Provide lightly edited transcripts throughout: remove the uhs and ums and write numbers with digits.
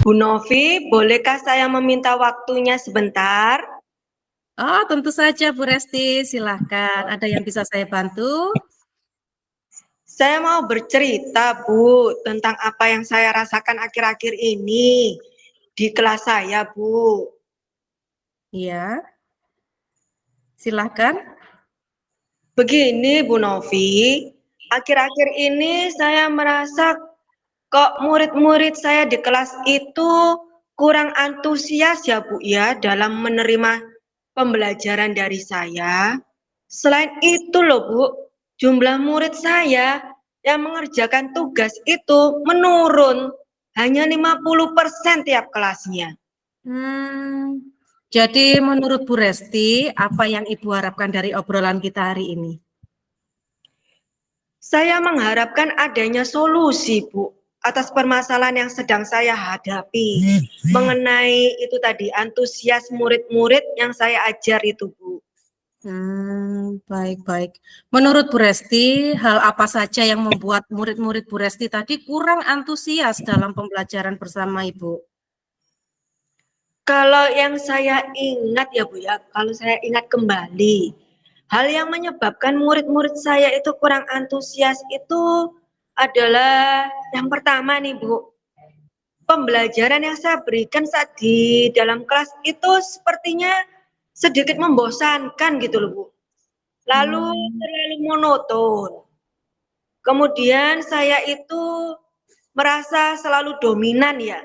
Bu Novi, bolehkah saya meminta waktunya sebentar? Oh, tentu saja Bu Resti, silahkan. Ada yang bisa saya bantu? Saya mau bercerita, Bu, tentang apa yang saya rasakan akhir-akhir ini di kelas saya, Bu. Iya, silahkan. Begini, Bu Novi, akhir-akhir ini saya merasa kok murid-murid saya di kelas itu kurang antusias ya, Bu, ya, dalam menerima pembelajaran dari saya. Selain itu loh, Bu, jumlah murid saya yang mengerjakan tugas itu menurun, hanya 50% tiap kelasnya. Jadi menurut Bu Resti, apa yang Ibu harapkan dari obrolan kita hari ini? Saya mengharapkan adanya solusi, Bu, atas permasalahan yang sedang saya hadapi mengenai itu tadi antusias murid-murid yang saya ajar itu, Bu. Baik-baik. Menurut Bu Resti, hal apa saja yang membuat murid-murid Bu Resti tadi kurang antusias dalam pembelajaran bersama Ibu? Kalau yang saya ingat ya, Bu, ya, kalau saya ingat kembali, hal yang menyebabkan murid-murid saya itu kurang antusias itu adalah yang pertama nih, Bu, pembelajaran yang saya berikan saat di dalam kelas itu sepertinya sedikit membosankan gitu loh, Bu. Lalu Hmm, terlalu monoton. Kemudian saya itu merasa selalu dominan ya,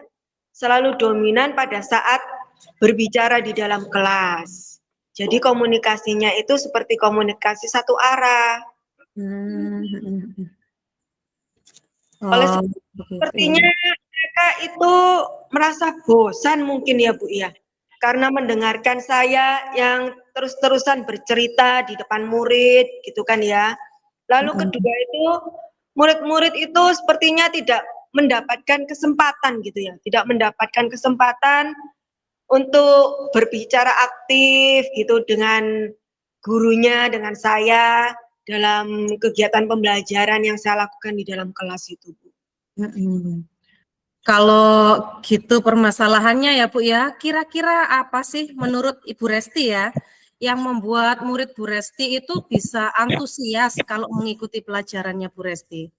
selalu dominan pada saat berbicara di dalam kelas. Jadi komunikasinya itu seperti komunikasi satu arah. hmm. Oleh Oh, begitu sepertinya ya. mereka itu merasa bosan mungkin ya, Bu, ya. Karena mendengarkan saya yang terus-terusan bercerita di depan murid gitu kan ya. Lalu kedua itu murid-murid itu sepertinya tidak mendapatkan kesempatan gitu ya, tidak mendapatkan kesempatan untuk berbicara aktif gitu dengan gurunya, dengan saya dalam kegiatan pembelajaran yang saya lakukan di dalam kelas itu, Bu. Kalau gitu permasalahannya ya Bu ya, kira-kira apa sih menurut Ibu Resti ya yang membuat murid Bu Resti itu bisa antusias kalau mengikuti pelajarannya Bu Resti?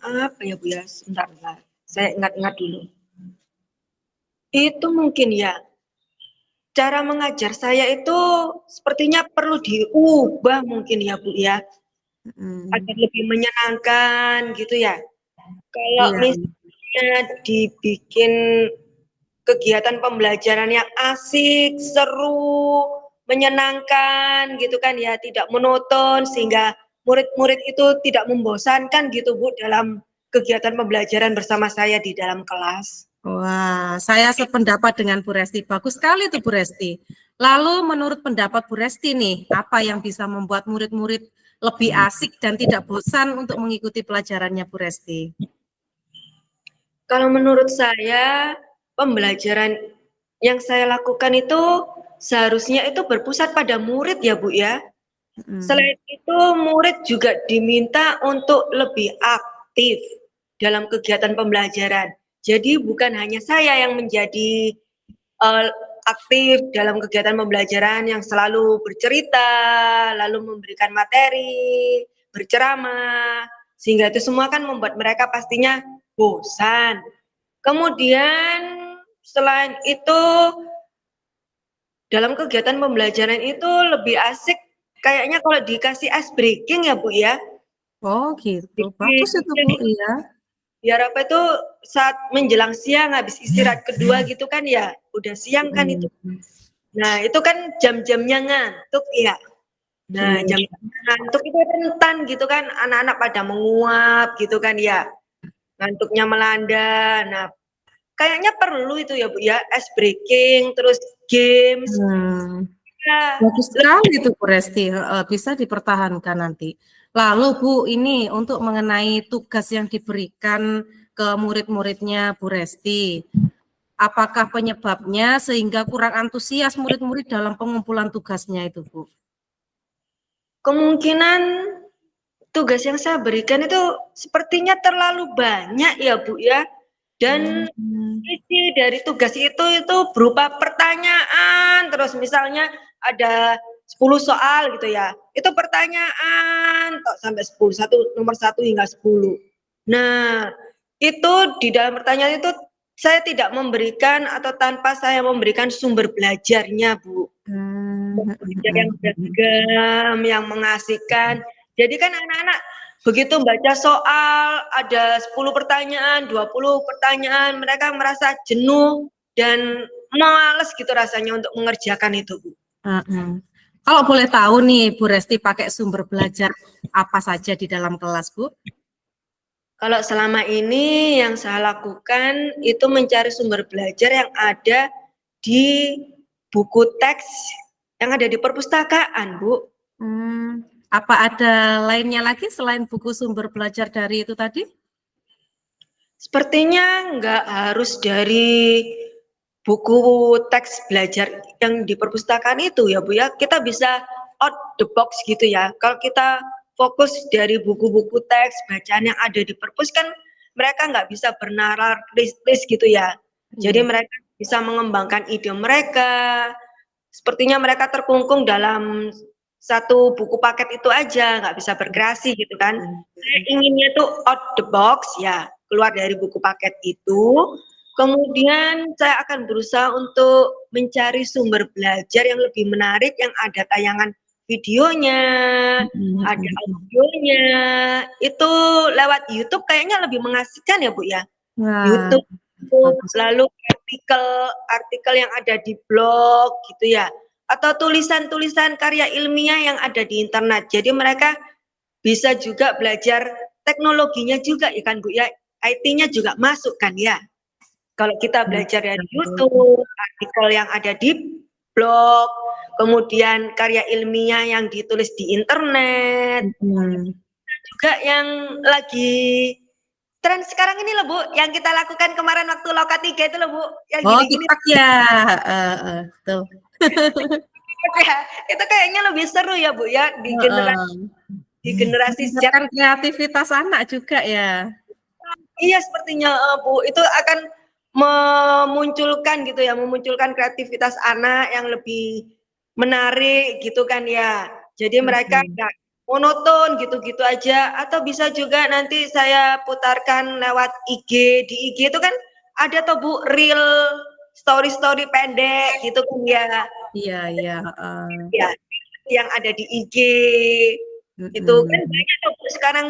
Apa ya, Bu, ya? Sebentar, bentar. Saya ingat-ingat dulu. Itu mungkin ya, cara mengajar saya itu sepertinya perlu diubah mungkin ya, Bu, ya, Hmm, agar lebih menyenangkan gitu ya. Kalau iya, misalnya dibikin kegiatan pembelajaran yang asik, seru, menyenangkan gitu kan ya, tidak monoton sehingga murid-murid itu tidak membosankan gitu, Bu, dalam kegiatan pembelajaran bersama saya di dalam kelas. wah, saya sependapat dengan Bu Resti. Bagus sekali tuh Bu Resti. Lalu menurut pendapat Bu Resti nih, apa yang bisa membuat murid-murid lebih asik dan tidak bosan untuk mengikuti pelajarannya Bu Resti? Kalau menurut saya, pembelajaran yang saya lakukan itu seharusnya itu berpusat pada murid ya, Bu, ya. Hmm. Selain itu, murid juga diminta untuk lebih aktif dalam kegiatan pembelajaran. Jadi bukan hanya saya yang menjadi eh, aktif dalam kegiatan pembelajaran yang selalu bercerita, lalu memberikan materi, berceramah, sehingga itu semua kan membuat mereka pastinya bosan. Kemudian selain itu dalam kegiatan pembelajaran itu lebih asik kayaknya kalau dikasih ice breaking ya, Bu, ya. Oh gitu, bagus itu Jadi Bu, iya. biar apa itu saat menjelang siang habis istirahat kedua gitu kan ya, udah siang kan itu. Hmm. Nah, itu kan jam-jamnya ngantuk ya. Nah, Iya. jam ngantuk itu rentan gitu kan, anak-anak pada menguap gitu kan ya. Ngantuknya melanda. Nah, kayaknya perlu itu ya Bu ya, ice breaking, terus games. Ya, Bagus sekali itu Bu Resti, bisa dipertahankan nanti. Lalu Bu, ini untuk mengenai tugas yang diberikan ke murid-muridnya Bu Resti, apakah penyebabnya sehingga kurang antusias murid-murid dalam pengumpulan tugasnya itu Bu? kemungkinan tugas yang saya berikan itu sepertinya terlalu banyak ya Bu ya. Dan isi dari tugas itu berupa pertanyaan, terus misalnya ada 10 soal gitu ya. Itu pertanyaan sampai 10, nomor 1 hingga 10. Nah, itu di dalam pertanyaan itu saya tidak memberikan atau tanpa saya memberikan sumber belajarnya, Bu. Belajar yang beragam, yang mengasihkan. Jadi kan anak-anak begitu baca soal, ada 10 pertanyaan, 20 pertanyaan, mereka merasa jenuh dan males gitu rasanya untuk mengerjakan itu, Bu. Kalau boleh tahu nih, Bu Resti pakai sumber belajar apa saja di dalam kelas, Bu? Kalau selama ini yang saya lakukan itu mencari sumber belajar yang ada di buku teks yang ada di perpustakaan, Bu. Apa ada lainnya lagi selain buku sumber belajar dari itu tadi? Sepertinya nggak harus dari buku teks belajar yang di perpustakaan itu ya Bu ya. Kita bisa out the box gitu ya. Kalau kita fokus dari buku-buku teks bacaan yang ada di perpus kan mereka nggak bisa bernalar tulis gitu ya. Jadi Iya. mereka bisa mengembangkan ide mereka. Sepertinya mereka terkungkung dalam satu buku paket itu aja, nggak bisa berkreasi gitu kan. Saya inginnya tuh out the box ya, keluar dari buku paket itu. Kemudian saya akan berusaha untuk mencari sumber belajar yang lebih menarik, yang ada tayangan videonya, ada audionya. Itu lewat YouTube kayaknya lebih mengasihkan ya Bu ya. Wah, YouTube, bagus. lalu artikel yang ada di blog gitu ya. Atau tulisan-tulisan karya ilmiah yang ada di internet. Jadi mereka bisa juga belajar teknologinya juga ya kan Bu ya. IT-nya juga masuk kan ya. Kalau kita belajar dari YouTube, artikel yang ada di blog, kemudian karya ilmiah yang ditulis di internet, juga yang lagi tren sekarang ini loh Bu, yang kita lakukan kemarin waktu Loka 3 itu loh Bu, yang Oh, gini-gini. TikTok ya. Tuh. Ya, itu kayaknya lebih seru ya Bu ya di generasi Z. Meningkatkan kreativitas anak juga ya. Iya sepertinya Bu, itu akan memunculkan gitu ya, memunculkan kreativitas anak yang lebih menarik gitu kan ya. Jadi mereka nggak monoton gitu-gitu aja, atau bisa juga nanti saya putarkan lewat IG. Di IG itu kan ada tuh Bu reel story-story pendek gitu kan ya. Iya, iya. Ya, yang ada di IG. Itu kan banyak tuh Bu sekarang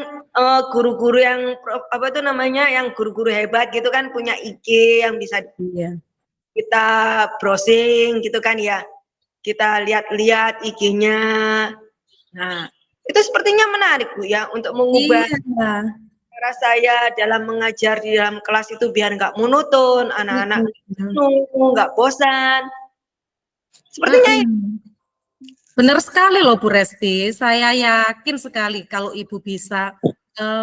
guru-guru yang apa tuh namanya, yang guru-guru hebat gitu kan punya IG yang bisa Iya. kita browsing gitu kan ya. Kita lihat-lihat IG-nya. Nah, itu sepertinya menarik Bu ya untuk mengubah Iya. cara saya dalam mengajar di dalam kelas itu biar nggak monoton, anak-anak nggak bosan. Sepertinya Benar sekali loh Bu Resti, saya yakin sekali kalau Ibu bisa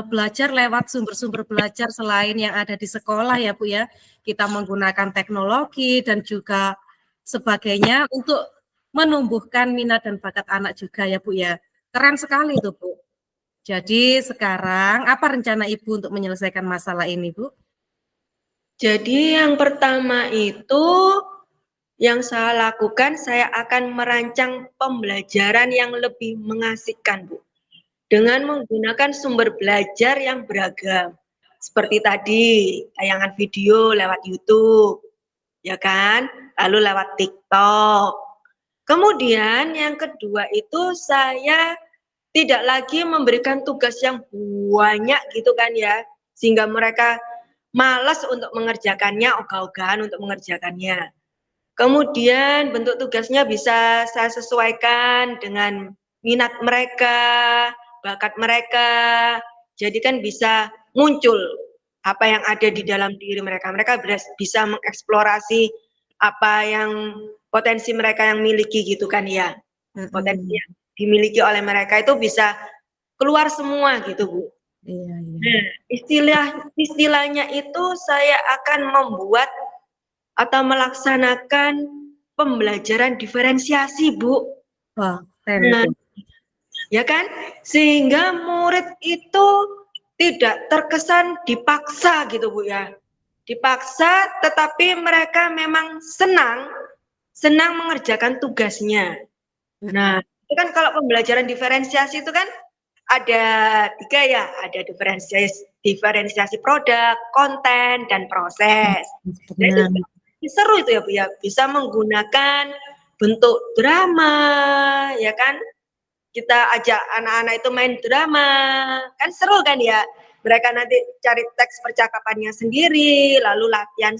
belajar lewat sumber-sumber belajar selain yang ada di sekolah ya Bu ya. Kita menggunakan teknologi dan juga sebagainya untuk menumbuhkan minat dan bakat anak juga ya Bu ya. Keren sekali tuh Bu. Jadi sekarang apa rencana Ibu untuk menyelesaikan masalah ini Bu? jadi yang pertama itu yang saya lakukan, saya akan merancang pembelajaran yang lebih mengasihkan, Bu. Dengan menggunakan sumber belajar yang beragam. Seperti tadi, tayangan video lewat YouTube, ya kan? Lalu lewat TikTok. Kemudian yang kedua itu saya tidak lagi memberikan tugas yang banyak gitu kan ya, sehingga mereka malas untuk mengerjakannya, ogah-ogahan untuk mengerjakannya. Kemudian bentuk tugasnya bisa saya sesuaikan dengan minat mereka, bakat mereka. Jadi kan bisa muncul apa yang ada di dalam diri mereka. Mereka bisa mengeksplorasi apa yang potensi mereka yang miliki gitu kan ya. Potensi yang dimiliki oleh mereka itu bisa keluar semua gitu, Bu. Iya, iya. Nah, istilahnya itu saya akan membuat atau melaksanakan pembelajaran diferensiasi, Bu. Wah, keren Nah, itu. ya kan? Sehingga murid itu tidak terkesan dipaksa gitu, Bu ya. Dipaksa tetapi mereka memang senang mengerjakan tugasnya. Nah, itu kan kalau pembelajaran diferensiasi itu kan ada 3 ya, ada diferensiasi produk, konten, dan proses. Nah, itu Benar. seru itu ya Bu ya, bisa menggunakan bentuk drama, ya kan? Kita ajak anak-anak itu main drama, kan seru kan ya? Mereka nanti cari teks percakapannya sendiri, lalu latihan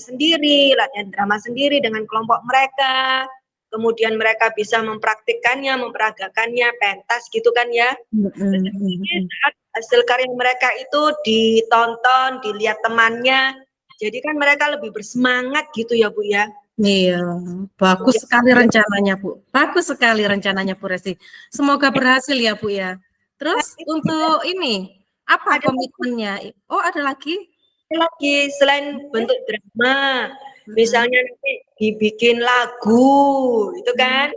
drama sendiri dengan kelompok mereka. Kemudian mereka bisa mempraktikkannya, memperagakannya, pentas gitu kan ya. Saat hasil karya mereka itu ditonton, dilihat temannya, jadi kan mereka lebih bersemangat gitu ya Bu ya. Iya, bagus sekali rencananya, Bu. Bagus sekali rencananya, Bu Resti. Semoga berhasil ya, Bu ya. Terus untuk ini, apa Ada komitmennya? Oh, ada lagi? lagi selain bentuk drama, misalnya nanti dibikin lagu, itu kan,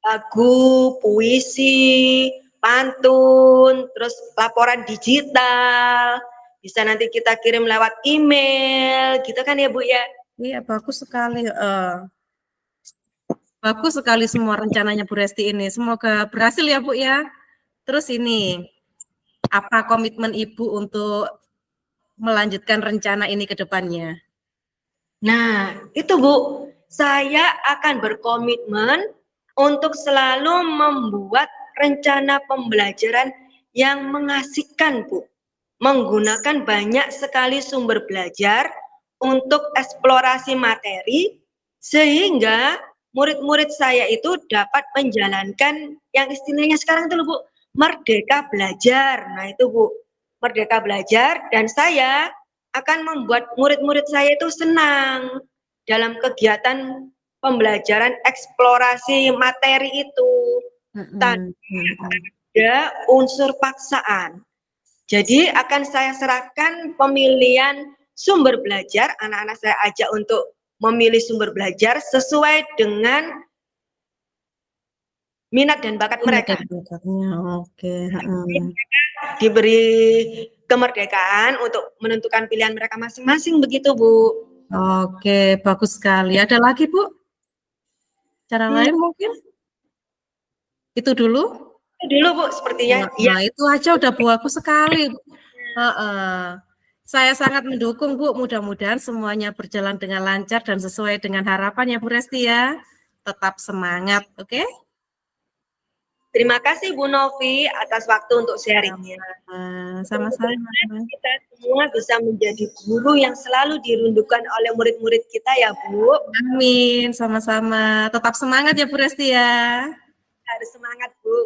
lagu, puisi, pantun, terus laporan digital, bisa nanti kita kirim lewat email, gitu kan ya Bu ya. Iya, bagus sekali. Bagus sekali semua rencananya Bu Resti ini. Semoga berhasil ya, Bu ya. Terus ini, apa komitmen Ibu untuk melanjutkan rencana ini ke depannya? Nah, itu Bu, saya akan berkomitmen untuk selalu membuat rencana pembelajaran yang mengasihkan, Bu. Menggunakan banyak sekali sumber belajar untuk eksplorasi materi, sehingga murid-murid saya itu dapat menjalankan yang istilahnya sekarang itu, Bu, merdeka belajar. Nah, itu, Bu, merdeka belajar, dan saya akan membuat murid-murid saya itu senang dalam kegiatan pembelajaran eksplorasi materi itu tanpa ada unsur paksaan. Jadi akan saya serahkan pemilihan sumber belajar, anak-anak saya ajak untuk memilih sumber belajar sesuai dengan minat dan bakat mereka. Oke. Diberi kemerdekaan untuk menentukan pilihan mereka masing-masing, begitu Bu. Oke, bagus sekali. Ada lagi, Bu? Cara lain mungkin? Itu dulu? Itu dulu Bu, sepertinya. Nah, itu aja udah bagus sekali. Saya sangat mendukung, Bu. Mudah-mudahan semuanya berjalan dengan lancar dan sesuai dengan harapan ya, Bu Resti ya. Tetap semangat, oke? Terima kasih Bu Novi atas waktu untuk sharingnya. Sama-sama. Kita semua bisa menjadi guru yang selalu dirindukan oleh murid-murid kita ya Bu. Amin, sama-sama. Tetap semangat ya Bu Resti ya. Harus semangat Bu.